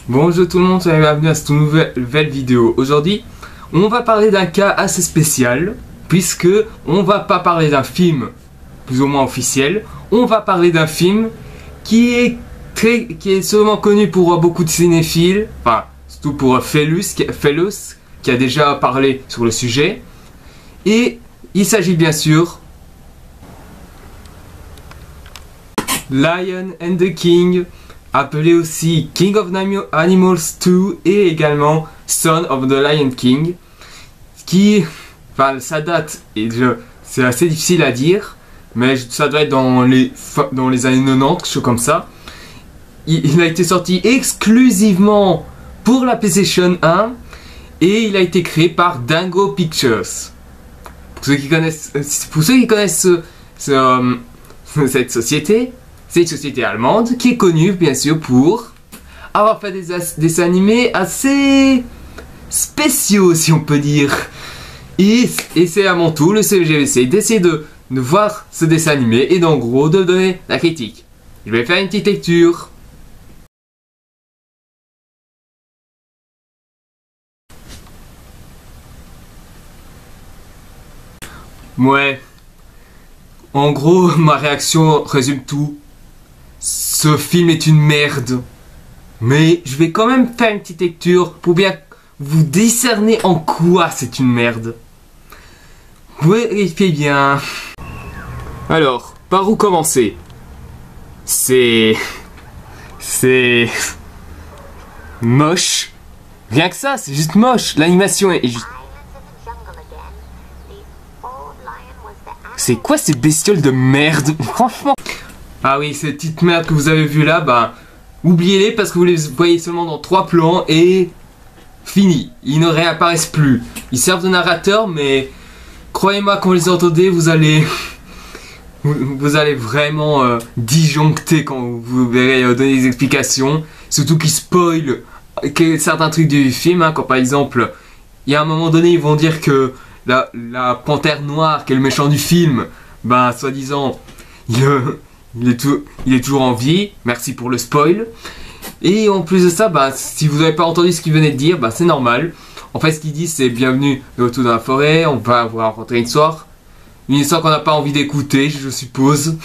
Bonjour tout le monde, et bienvenue à cette nouvelle vidéo. Aujourd'hui, on va parler d'un cas assez spécial, puisque on va pas parler d'un film plus ou moins officiel, on va parler d'un film qui est seulement connu pour beaucoup de cinéphiles, enfin surtout pour Felus qui a déjà parlé sur le sujet, et il s'agit bien sûr Lion and the King, appelé aussi King of Animals 2 et également Son of the Lion King, qui, enfin sa date, c'est assez difficile à dire, mais ça doit être dans les années 90, quelque chose comme ça. Il a été sorti exclusivement pour la PlayStation 1 et il a été créé par Dingo Pictures. Pour ceux qui connaissent cette société, c'est une société allemande qui est connue bien sûr pour avoir fait des dessins animés assez spéciaux, si on peut dire. Et c'est à mon tour, le CGVC, d'essayer de voir ce dessin animé et d'en gros de donner la critique. Je vais faire une petite lecture. Ouais. En gros, ma réaction résume tout. Ce film est une merde. Mais je vais quand même faire une petite lecture pour bien vous discerner en quoi c'est une merde. Vérifiez bien. Alors, par où commencer? C'est moche. Rien que ça, c'est juste moche. L'animation est juste... C'est quoi ces bestioles de merde? Franchement. Ah oui, ces petites merdes que vous avez vues là, bah, oubliez-les parce que vous les voyez seulement dans 3 plans et fini. Ils ne réapparaissent plus. Ils servent de narrateur, mais croyez-moi, quand vous les entendez, vous allez vraiment disjoncter quand vous verrez donner des explications. Surtout qu'ils spoilent certains trucs du film, hein, quand par exemple, il y a un moment donné, ils vont dire que la panthère noire, qui est le méchant du film, bah, soi-disant, il est toujours en vie. Merci pour le spoil. Et en plus de ça, bah, si vous n'avez pas entendu ce qu'il venait de dire, bah, c'est normal. En fait, ce qu'il dit, c'est bienvenue de retour dans la forêt. On va vous rencontrer une histoire qu'on n'a pas envie d'écouter, je suppose.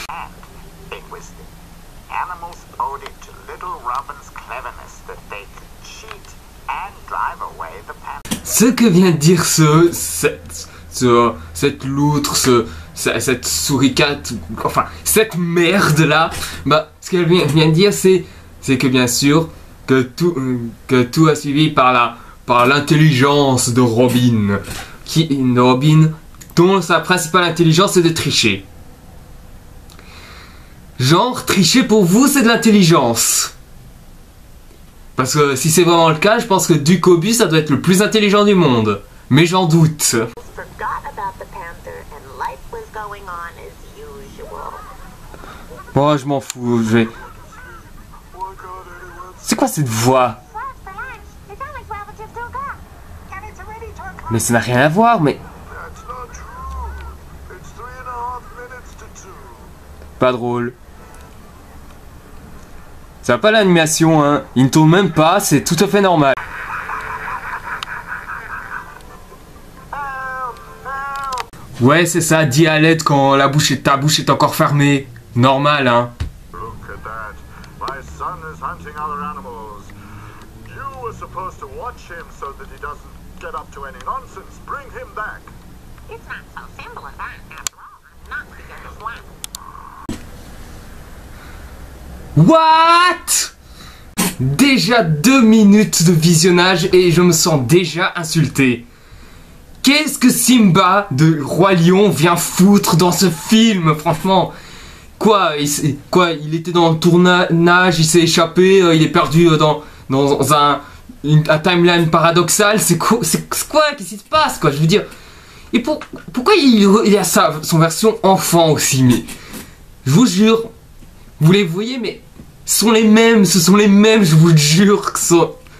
Ce que vient de dire cette loutre, cette souricate, enfin cette merde là, bah ce qu'elle vient de dire c'est que bien sûr que tout a suivi par l'intelligence de Robin, dont sa principale intelligence est de tricher. Genre, tricher pour vous c'est de l'intelligence. Parce que si c'est vraiment le cas, je pense que Ducobu ça doit être le plus intelligent du monde. Mais j'en doute. Bon, je m'en fous, je vais... C'est quoi cette voix? Mais ça n'a rien à voir, mais... Pas drôle. Ça va pas l'animation, hein. Il ne tourne même pas, c'est tout à fait normal. Ouais, c'est ça, dis à l'aide quand ta bouche est encore fermée. Normal, hein. What? Déjà 2 minutes de visionnage et je me sens déjà insulté. Qu'est-ce que Simba de Roi Lion vient foutre dans ce film, franchement? Quoi, il était dans le tournage, il s'est échappé, il est perdu dans un timeline paradoxal. C'est quoi? Qu'est-ce qui se passe, quoi? Je veux dire. Et pourquoi il a son version enfant aussi? Mais je vous jure, vous les voyez, mais ce sont les mêmes, je vous jure que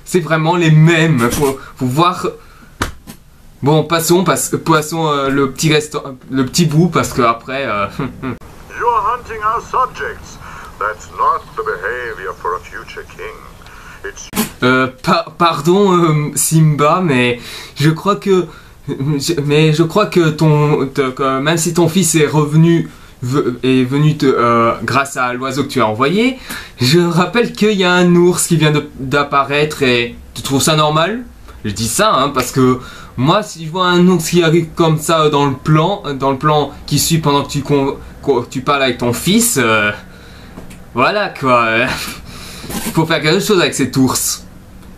c'est vraiment les mêmes. Faut voir. Bon, passons le petit bout parce que après. You're hunting our subjects. That's not the behavior for a future king. Pardon Simba, mais je crois que même si ton fils est venu grâce à l'oiseau que tu as envoyé, je rappelle qu'il y a un ours qui vient d'apparaître et tu trouves ça normal? Je dis ça parce que moi, si je vois un ours qui arrive comme ça dans le plan qui suit pendant que tu parles avec ton fils, voilà quoi. Faut faire quelque chose avec cet ours.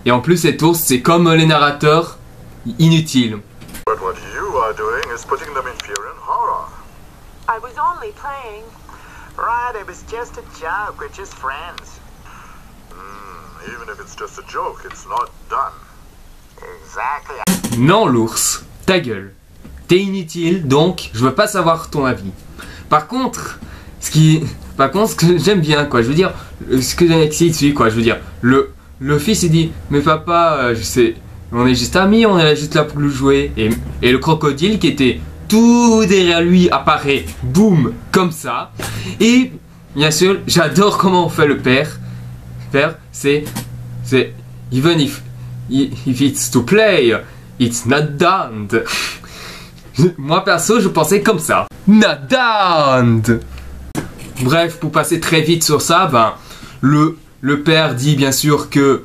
Et en plus, cet ours, c'est comme les narrateurs, inutile. But what you are doing is putting them in fear and horror. I was only playing. Right, it was just a joke. We're just friends. Even if it's just a joke, it's not done. Exactly. Non, l'ours, ta gueule. T'es inutile, donc je veux pas savoir ton avis. Par contre, ce que j'aime bien, quoi, je veux dire, ce que j'aime ici, quoi, je veux dire, le fils il dit, mais papa, je sais, on est juste amis, on est juste là pour jouer. Et le crocodile qui était tout derrière lui apparaît, boum, comme ça. Et bien sûr, j'adore comment on fait le père. C'est even if it's to play, it's not done. Moi perso, je pensais comme ça. Not done. Bref, pour passer très vite sur ça, le père dit bien sûr que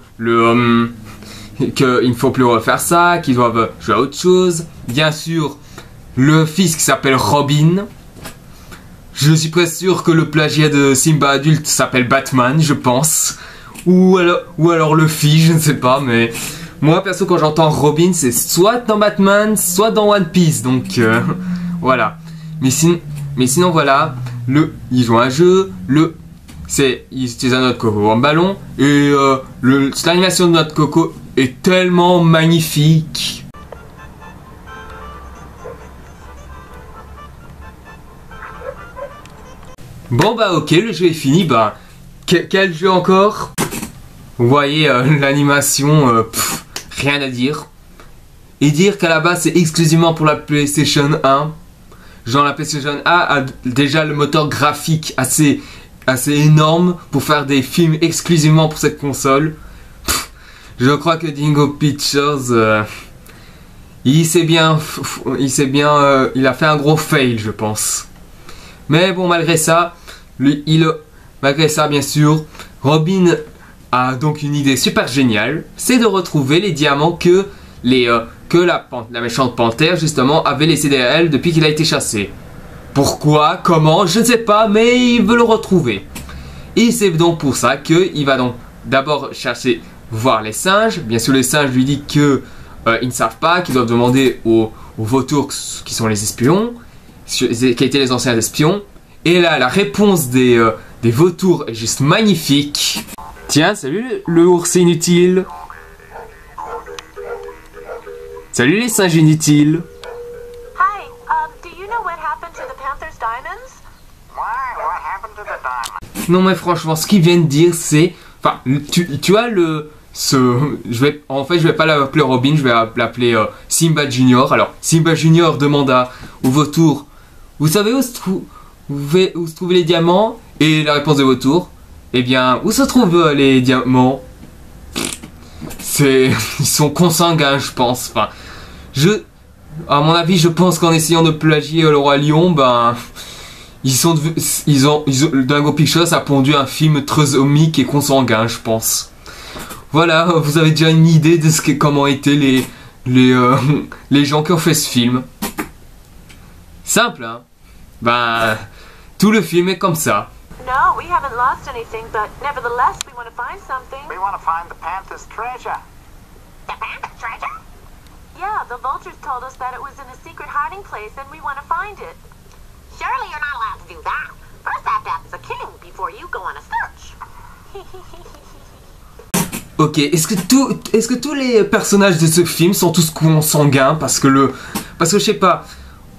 qu'il ne faut plus refaire ça, qu'ils doivent jouer à autre chose. Bien sûr, le fils qui s'appelle Robin. Je suis presque sûr que le plagiat de Simba adulte s'appelle Batman, je pense. Ou alors le fils, je ne sais pas, mais moi perso quand j'entends Robin, c'est soit dans Batman, soit dans One Piece, donc voilà. Mais sinon voilà, il joue à un jeu, il utilise un autre coco en ballon, et l'animation de notre coco est tellement magnifique. Bon ok, le jeu est fini, quel jeu encore? Vous voyez l'animation, rien à dire. Et dire qu'à la base c'est exclusivement pour la PlayStation 1. Genre la PlayStation 1 a déjà le moteur graphique assez énorme pour faire des films exclusivement pour cette console. Je crois que Dingo Pictures, il a fait un gros fail, je pense. Mais bon, malgré ça, bien sûr, Robin a donc une idée super géniale, c'est de retrouver les diamants que la méchante panthère justement avait laissé derrière elle depuis qu'il a été chassé. Pourquoi, comment, je ne sais pas, mais il veut le retrouver. Et c'est donc pour ça qu'il va donc d'abord chercher voir les singes. Bien sûr, les singes lui disent que ils ne savent pas, qu'ils doivent demander aux vautours qui sont les espions, qui étaient les anciens espions. Et là, la réponse des vautours est juste magnifique. Tiens, salut le ours inutile. Salut les singes inutiles. Hi, do you know what happened to the Panther's diamonds? Why? What happened to the diamond? Non mais franchement, ce qu'ils viennent de dire, c'est... Enfin, tu as je vais pas l'appeler Robin, je vais l'appeler Simba Junior. Alors, Simba Junior demanda au vautour, vous savez où se trouvent les diamants? Et la réponse de vautour, eh bien, où se trouvent les diamants? Ils sont consanguins, je pense. Enfin, à mon avis, je pense qu'en essayant de plagier le Roi Lion, Dingo Pictures a pondu un film trisomique et consanguin, je pense. Voilà, vous avez déjà une idée de comment étaient les gens qui ont fait ce film. Simple, hein? Tout le film est comme ça. No, we haven't lost anything, but nevertheless, we want to find something. We want to find the Panther's treasure. The Panther's treasure? Yeah, the vultures told us that it was in a secret hiding place, and we want to find it. Surely you're not allowed to do that. First I have to ask the king before you go on a search. Ok, est-ce que tous les personnages de ce film sont tous consanguins? Parce que je sais pas,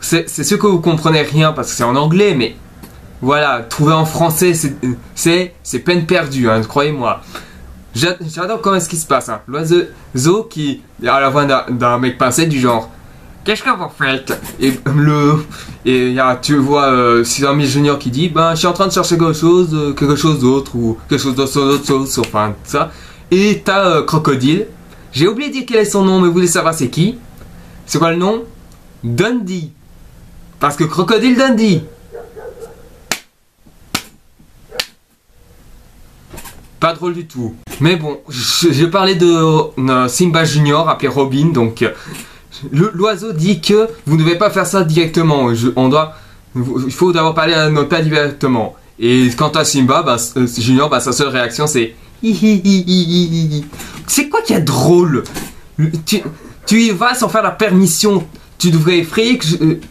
c'est sûr que vous comprenez rien parce que c'est en anglais, mais voilà, trouver en français c'est peine perdue, hein, croyez-moi. J'adore comment est-ce qui se passe, hein. L'oiseau qui a la voix d'un mec pincé du genre, qu'est-ce que vous faites? Tu vois Simba Junior qui dit, je suis en train de chercher quelque chose d'autre ou quelque chose d'autre, enfin ça. Et t'as Crocodile. J'ai oublié de dire quel est son nom, mais vous voulez savoir c'est qui? C'est quoi le nom? Dundee. Parce que Crocodile Dundee. Pas drôle du tout. Mais bon, je parlais de Simba Junior, appelé Robin, donc l'oiseau dit que vous ne devez pas faire ça directement. Il faut d'abord parler à notre père directement. Et quant à Simba, Junior, sa seule réaction c'est c'est quoi qui est drôle? Tu y vas sans faire la permission. Tu devrais effrayer,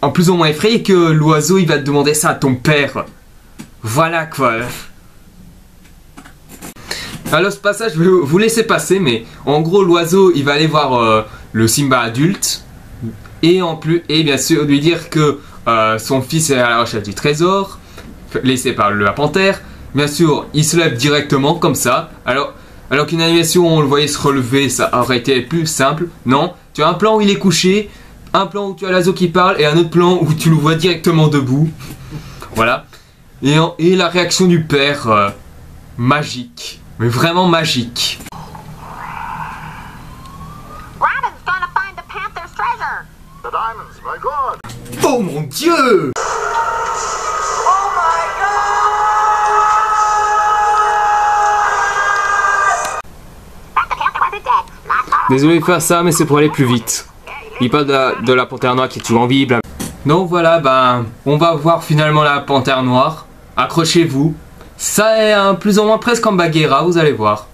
en plus ou moins effrayer que l'oiseau il va te demander ça à ton père. Voilà quoi. Alors ce passage, je vais vous laisser passer, mais en gros l'oiseau il va aller voir le Simba adulte et bien sûr lui dire que son fils est à la recherche du trésor laissé par la panthère. Bien sûr, il se lève directement comme ça. Alors qu'une animation où on le voyait se relever, ça aurait été plus simple. Non, tu as un plan où il est couché, un plan où tu as l'oiseau qui parle et un autre plan où tu le vois directement debout. Voilà. Et la réaction du père, magique. Mais vraiment magique. Robin's gonna find the panther's treasure. The diamonds, my god! Oh mon dieu! Désolé de faire ça, mais c'est pour aller plus vite. Il parle de la panthère noire qui est toujours en vie. Donc voilà, on va voir finalement la panthère noire. Accrochez-vous. Ça est plus ou moins presque comme Bagheera, vous allez voir.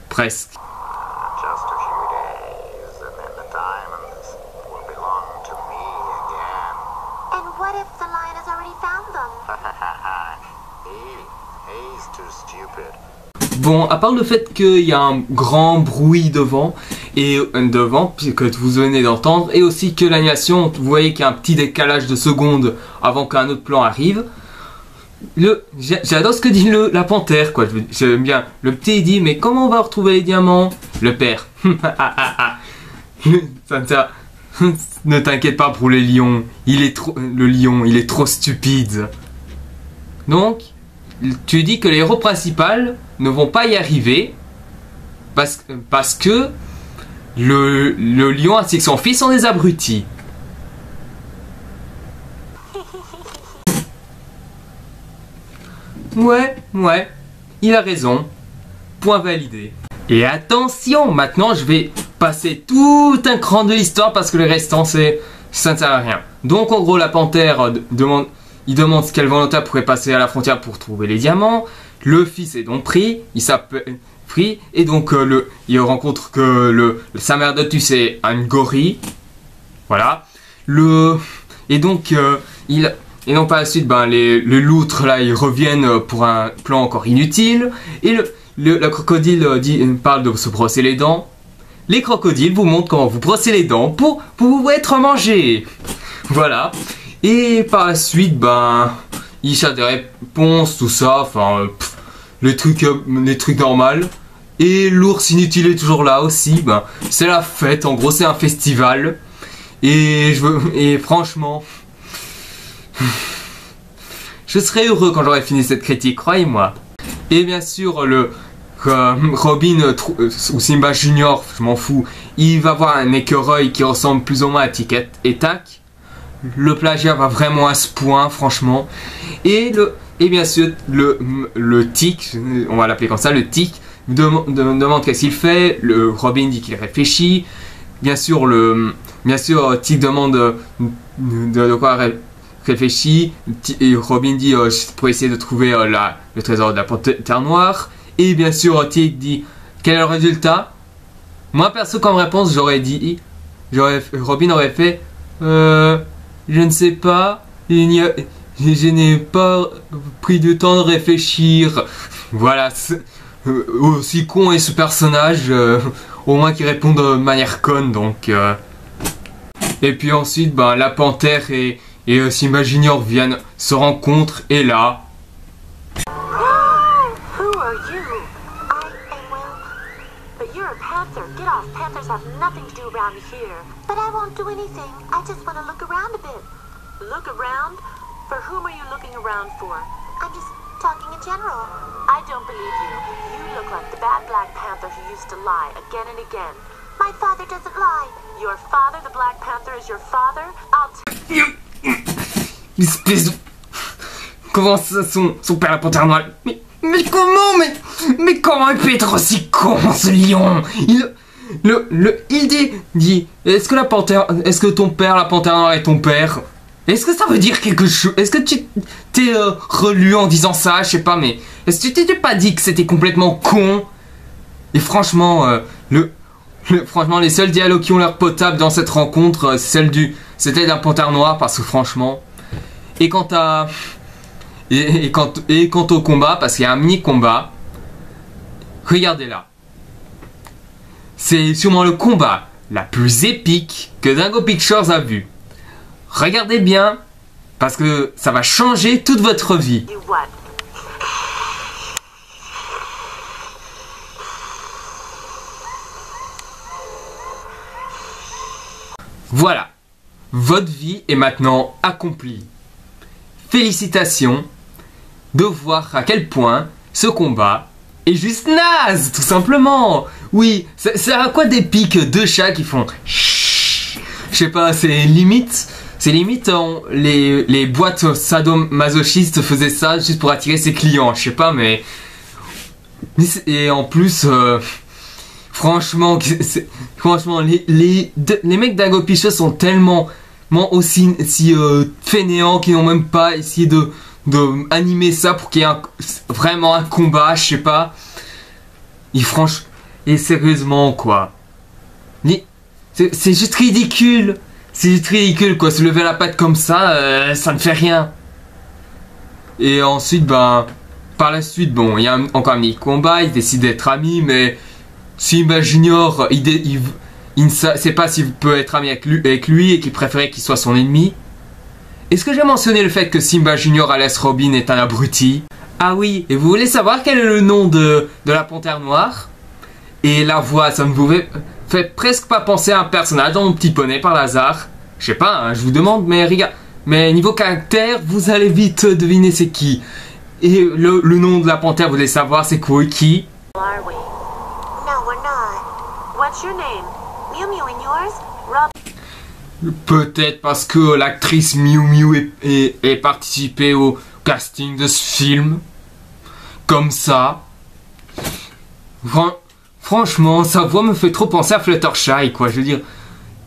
Presque. Just a few days, and then the diamonds will belong to me again. And what if the lion has already found them? He's too stupid. Bon, à part le fait qu'il y a un grand bruit devant, que vous venez d'entendre, et aussi que l'animation, vous voyez qu'il y a un petit décalage de secondes avant qu'un autre plan arrive. J'adore ce que dit la panthère, quoi. J'aime bien. Le petit il dit, mais comment on va retrouver les diamants? Le père. Ça ne sert. Ne t'inquiète pas pour les lions. Le lion, il est trop stupide. Donc, tu dis que les héros principaux ne vont pas y arriver parce que le lion ainsi que son fils sont des abrutis. Ouais, il a raison. Point validé. Et attention, maintenant je vais passer tout un cran de l'histoire parce que le restant ça ne sert à rien. Donc en gros la panthère demande quel volontaire pourrait passer à la frontière pour trouver les diamants. Le fils est donc pris, il s'appelle pris et donc il rencontre que sa mère d'Otus est une gorille. Voilà. Et donc par la suite, les loutres là, ils reviennent pour un plan encore inutile. Et le crocodile parle de se brosser les dents. Les crocodiles vous montrent comment vous brossez les dents pour être mangé. Voilà. Et par la suite, ils cherchent des réponses, tout ça. Enfin, les trucs normaux. Et l'ours inutile est toujours là aussi. C'est la fête. En gros, c'est un festival. Et franchement. Je serai heureux quand j'aurai fini cette critique, croyez-moi. Et bien sûr, Robin ou Simba Junior, je m'en fous, il va voir un écureuil qui ressemble plus ou moins à Tic et Tac. Le plagiat va vraiment à ce point, franchement. Et bien sûr, le tic, on va l'appeler comme ça, le tic, demande qu'est-ce qu'il fait. Robin dit qu'il réfléchit. Bien sûr, tic demande de quoi réfléchit. Et Robin dit pour essayer de trouver le trésor de la panthère noire. Et bien sûr, tic dit quel est le résultat. Moi, perso, comme réponse, Robin aurait fait je ne sais pas, je n'ai pas pris du temps de réfléchir. Voilà, aussi con est ce personnage, au moins qu'il répond de manière conne, donc. Et puis ensuite, la panthère et Simba Junior viennent se rencontrent, et là. Who are you? I am Will. But you're a panther. Get off. Panthers have nothing to do around here. But I won't do anything. I just want to look around a bit. Look around? For whom are you looking around for? I'm just talking in general. I don't believe you. You look like the bad Black Panther who used to lie again and again. My father doesn't lie. Your father, the Black Panther, is your father? Espèce de... Comment ça, son père la panthère noire? Mais comment? Mais comment il peut être aussi con, ce lion? Il dit, est-ce que ton père la panthère noire est ton père? Est-ce que ça veut dire quelque chose? Est-ce que tu t'es relu en disant ça? Je sais pas, mais est-ce que tu t'es pas dit que c'était complètement con? Et franchement, franchement, les seuls dialogues qui ont l'air potables dans cette rencontre, c'était d'un panthère noir, parce que franchement. Et quant au combat, parce qu'il y a un mini combat, regardez là. C'est sûrement le combat la plus épique que Dingo Pictures a vu. Regardez bien, parce que ça va changer toute votre vie. You what? Voilà, votre vie est maintenant accomplie. Félicitations de voir à quel point ce combat est juste naze, tout simplement. Oui, c'est à quoi d'épique deux chats qui font chut. Je sais pas, c'est limite les boîtes sadomasochistes faisaient ça juste pour attirer ses clients, je sais pas, mais et en plus franchement les mecs d'Dingo Pictures sont tellement aussi fainéants qu'ils n'ont même pas essayé de animer ça pour qu'il y ait vraiment un combat, je sais pas. Et sérieusement quoi. C'est juste ridicule. C'est juste ridicule quoi, se lever la patte comme ça, ça ne fait rien. Et ensuite, par la suite, bon, il y a encore un mini combat, ils décident d'être amis, mais Simba Junior, il ne sait pas s'il peut être ami avec lui et qu'il préférait qu'il soit son ennemi. Est-ce que j'ai mentionné le fait que Simba Junior alias Robin est un abruti? Ah oui, et vous voulez savoir quel est le nom de la panthère noire? Et la voix, ça me fait presque pas penser à un personnage dans Mon Petit Poney par hasard. Je sais pas, hein, je vous demande, mais regarde. Mais niveau caractère, vous allez vite deviner c'est qui. Et le nom de la panthère, vous voulez savoir c'est quoi qui? Are we? No, we're not. What's your name? Mew Mew and yours? Peut-être parce que l'actrice Mew Mew est participée au casting de ce film. Comme ça. Franchement, sa voix me fait trop penser à Fluttershy, quoi. Je veux dire,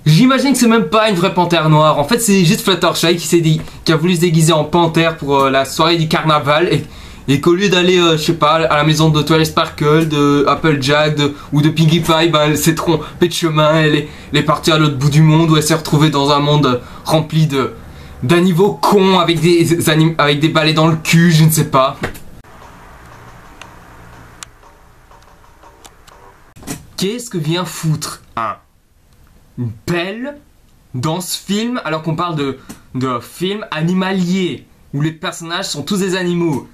j'imagine que c'est même pas une vraie panthère noire. En fait, c'est juste Fluttershy qui a voulu se déguiser en panthère pour la soirée du carnaval et qu'au lieu d'aller, je sais pas, à la maison de Twilight Sparkle, de Applejack ou de Piggy Pie, elle s'est trompée de chemin. Elle est partie à l'autre bout du monde où elle s'est retrouvée dans un monde rempli d'animaux cons avec des balais dans le cul, je ne sais pas. Qu'est-ce que vient foutre une pelle dans ce film alors qu'on parle de film animalier où les personnages sont tous des animaux?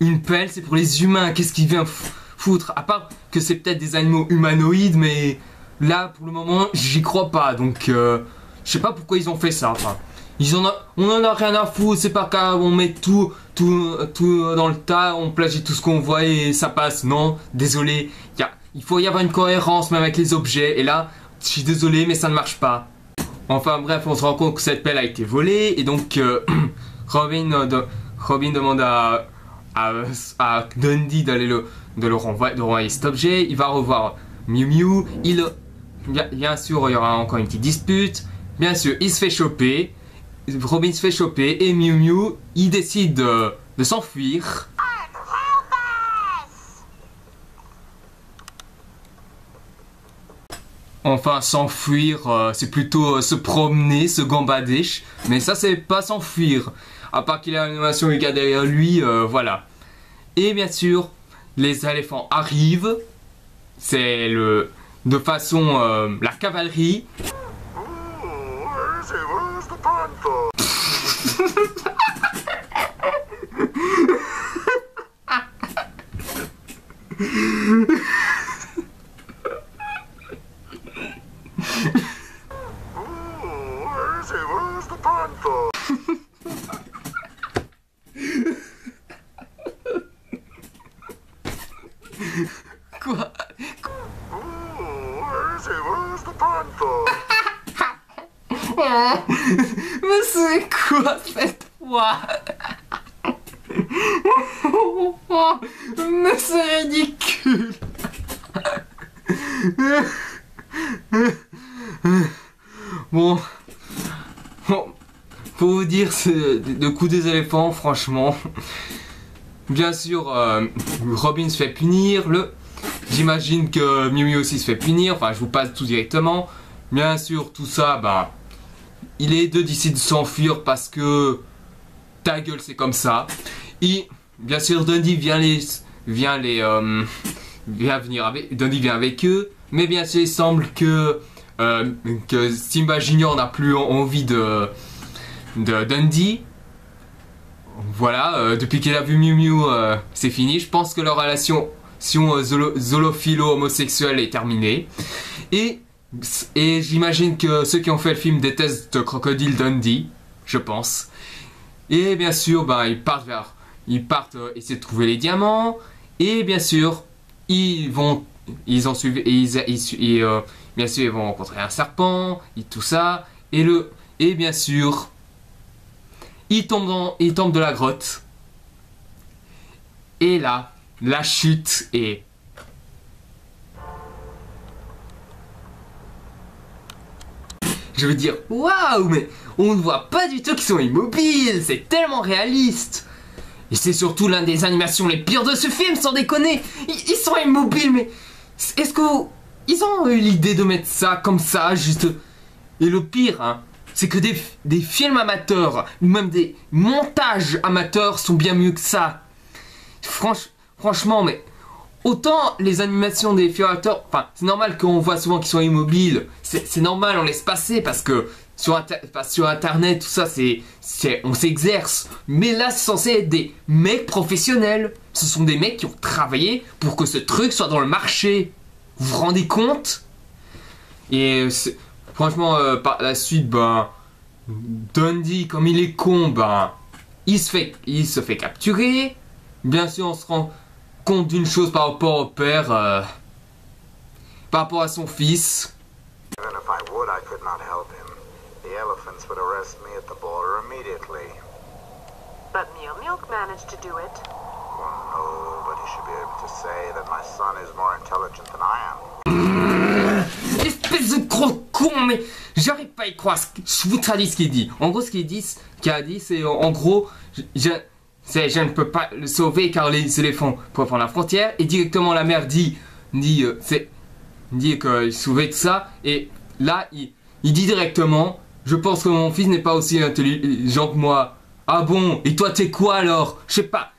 Une pelle c'est pour les humains, qu'est-ce qu'il vient foutre? À part que c'est peut-être des animaux humanoïdes, mais là pour le moment j'y crois pas, donc je sais pas pourquoi ils ont fait ça. Enfin, on en a rien à foutre, c'est pas qu'à on met tout dans le tas, on plagie tout ce qu'on voit et ça passe. Non, désolé, il faut y avoir une cohérence même avec les objets, et là, je suis désolé, mais ça ne marche pas. Enfin bref, on se rend compte que cette pelle a été volée, et donc Robin demande à Dundee de renvoyer cet objet. Il va revoir Mew Mew, bien sûr, il y aura encore une petite dispute, bien sûr, il se fait choper, Robin se fait choper, et Mew Mew, il décide de s'enfuir. Enfin, s'enfuir, c'est plutôt se promener, se gambader. Mais ça, c'est pas s'enfuir. À part qu'il a une animation Yuga derrière lui, voilà. Et bien sûr, les éléphants arrivent. C'est de façon la cavalerie. Where's the panther? Where's the panther? Quoi? Ooh, where is he? Where's the panther? Mais c'est quoi cette voix? Mais c'est ridicule. Bon, pour vous dire, le coup des éléphants, franchement. Bien sûr, Robin se fait punir. J'imagine que Miu Miu aussi se fait punir. Enfin, je vous passe tout directement. Bien sûr, tout ça, bah, les deux décident de s'enfuir parce que ta gueule, c'est comme ça. Et bien sûr, Dundee Dundee vient avec eux. Mais bien sûr, il semble que Simba Junior n'a plus envie de Dundee. Voilà, depuis qu'il a vu Miu Miu, c'est fini. Je pense que leur relation zolophilo-homosexuelle est terminée. Et j'imagine que ceux qui ont fait le film détestent Crocodile Dundee, je pense. Et bien sûr, ben, ils partent essayer de trouver les diamants. Et bien sûr, bien sûr, ils vont rencontrer un serpent, et tout ça. Et bien sûr, ils tombent de la grotte. Et là, la chute est... Je veux dire, waouh, mais on ne voit pas du tout qu'ils sont immobiles, c'est tellement réaliste. Et c'est surtout l'un des animations les pires de ce film, sans déconner. Ils sont immobiles, mais est-ce que ils ont eu l'idée de mettre ça comme ça, juste... Et le pire, hein, c'est que des films amateurs, ou même des montages amateurs sont bien mieux que ça. Franchement, mais... Autant les animations des films amateurs, enfin, c'est normal qu'on voit souvent qu'ils sont immobiles. C'est normal, on laisse passer parce que sur internet, tout ça, on s'exerce. Mais là, c'est censé être des mecs professionnels. Ce sont des mecs qui ont travaillé pour que ce truc soit dans le marché. Vous vous rendez compte? Et franchement, par la suite, ben, Dundee, comme il est con, ben, il se fait capturer. Bien sûr, on se rend compte d'une chose par rapport au père, par rapport à son fils. Even if I would, I could not help him. The elephants would arrest me at the border immediately. But Mew Milk managed to do it. Well, nobody should be able to say that my son is more intelligent than I am. Espèce de gros con, mais j'arrive pas à y croire. Je vous traduis ce qu'il dit. En gros, ce qu'il a dit, c'est en gros, je ne peux pas le sauver car les éléphants peuvent prendre la frontière. Et directement la mère dit que sauver tout ça. Et là, il dit directement, je pense que mon fils n'est pas aussi intelligent que moi. Ah bon? Et toi, t'es quoi alors? Je sais pas.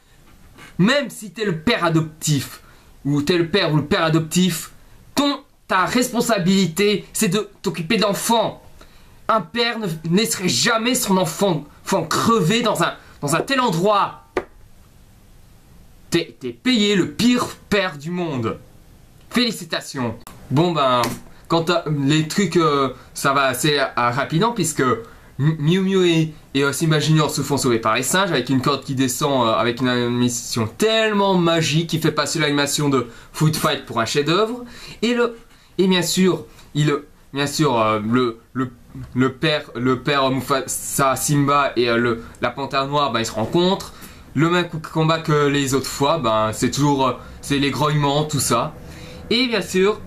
Même si t'es le père adoptif, ou t'es le père ou le père adoptif, ta responsabilité, c'est de t'occuper d'enfants. Un père ne laisserait jamais son enfant crever dans un tel endroit. T'es payé le pire père du monde. Félicitations. Bon ben, quant à les trucs, ça va assez rapidement puisque Miu Miu et Simba Junior se font sauver par les singes avec une corde qui descend avec une animation tellement magique qui fait passer l'animation de Food Fight pour un chef-d'œuvre. Et bien sûr, le père Mufasa, Simba et la panthère noire, ben, ils se rencontrent. Le même combat que les autres fois, ben, c'est toujours les grognements, tout ça. Et bien sûr,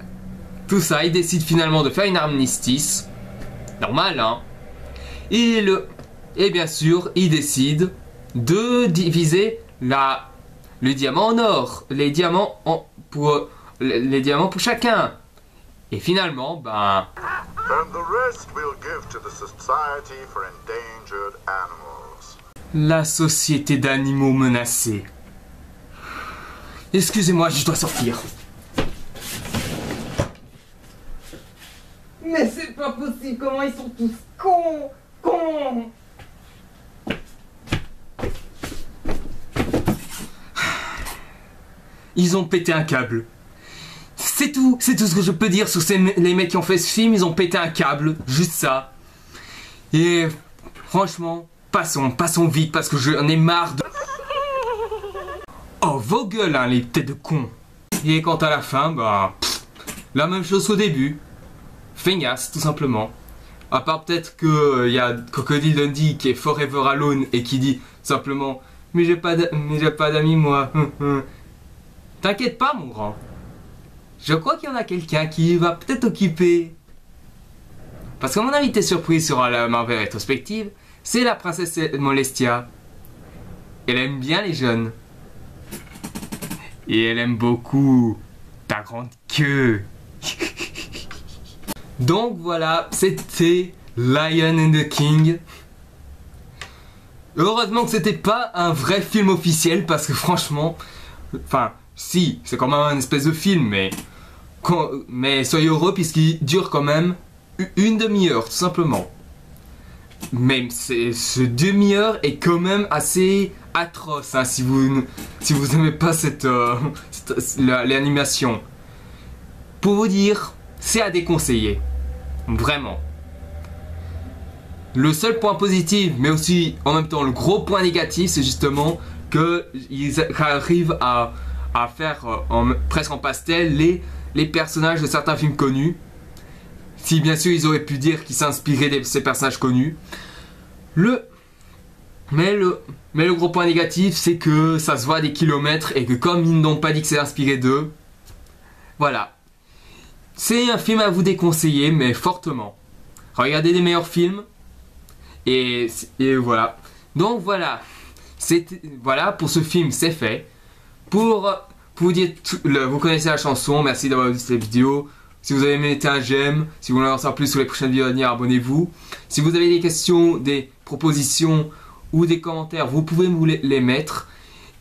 tout ça, ils décident finalement de faire une armistice. Normal, hein. Et bien sûr, ils décident de diviser le diamant en or. Les diamants pour chacun. Et finalement, ben... And the rest we'll give to the Society for Endangered Animals. La société d'animaux menacés. Excusez-moi, je dois sortir. Mais c'est pas possible, comment ils sont tous cons. Ils ont pété un câble. C'est tout ce que je peux dire sur les mecs qui ont fait ce film, ils ont pété un câble, juste ça. Et franchement, passons vite parce que j'en ai marre de... Oh, vos gueules, hein, les têtes de cons. Et quant à la fin, bah, la même chose qu'au début. Feignasse, tout simplement. À part peut-être que y a Crocodile Dundee qui est forever alone et qui dit simplement mais j'ai pas d'amis moi. T'inquiète pas mon grand. Je crois qu'il y en a quelqu'un qui va peut-être occuper. Parce que mon invité surprise sur la Marvel rétrospective, c'est la princesse Molestia. Elle aime bien les jeunes. Et elle aime beaucoup ta grande queue. Donc voilà, c'était Lion and the King. Heureusement que c'était pas un vrai film officiel parce que franchement, enfin, si, c'est quand même un espèce de film, mais soyez heureux puisqu'il dure quand même une demi-heure, tout simplement. Même ce demi-heure est quand même assez atroce, hein, si vous aimez pas l'animation. Pour vous dire, c'est à déconseiller. Vraiment. Le seul point positif, mais aussi en même temps le gros point négatif, c'est justement qu'ils arrivent à faire presque en pastel les personnages de certains films connus. Si bien sûr ils auraient pu dire qu'ils s'inspiraient de ces personnages connus. Mais le gros point négatif, c'est que ça se voit à des kilomètres et que comme ils n'ont pas dit que c'est inspiré d'eux, voilà. C'est un film à vous déconseiller, mais fortement. Regardez des meilleurs films. Et voilà. Donc voilà. Voilà, pour ce film, c'est fait. Pour vous dire, vous connaissez la chanson. Merci d'avoir vu cette vidéo. Si vous avez aimé, mettez un j'aime. Si vous voulez en savoir plus sur les prochaines vidéos à venir, abonnez-vous. Si vous avez des questions, des propositions ou des commentaires, vous pouvez me les mettre.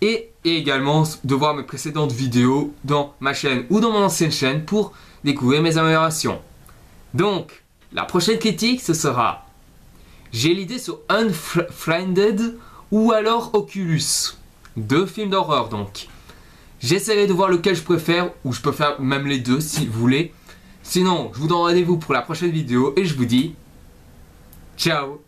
Et également de voir mes précédentes vidéos dans ma chaîne ou dans mon ancienne chaîne pour découvrir mes améliorations. Donc, la prochaine critique, ce sera... J'ai l'idée sur Unfriended ou alors Oculus. 2 films d'horreur donc. J'essaierai de voir lequel je préfère, ou je peux faire même les deux si vous voulez. Sinon, je vous donne rendez-vous pour la prochaine vidéo et je vous dis ciao.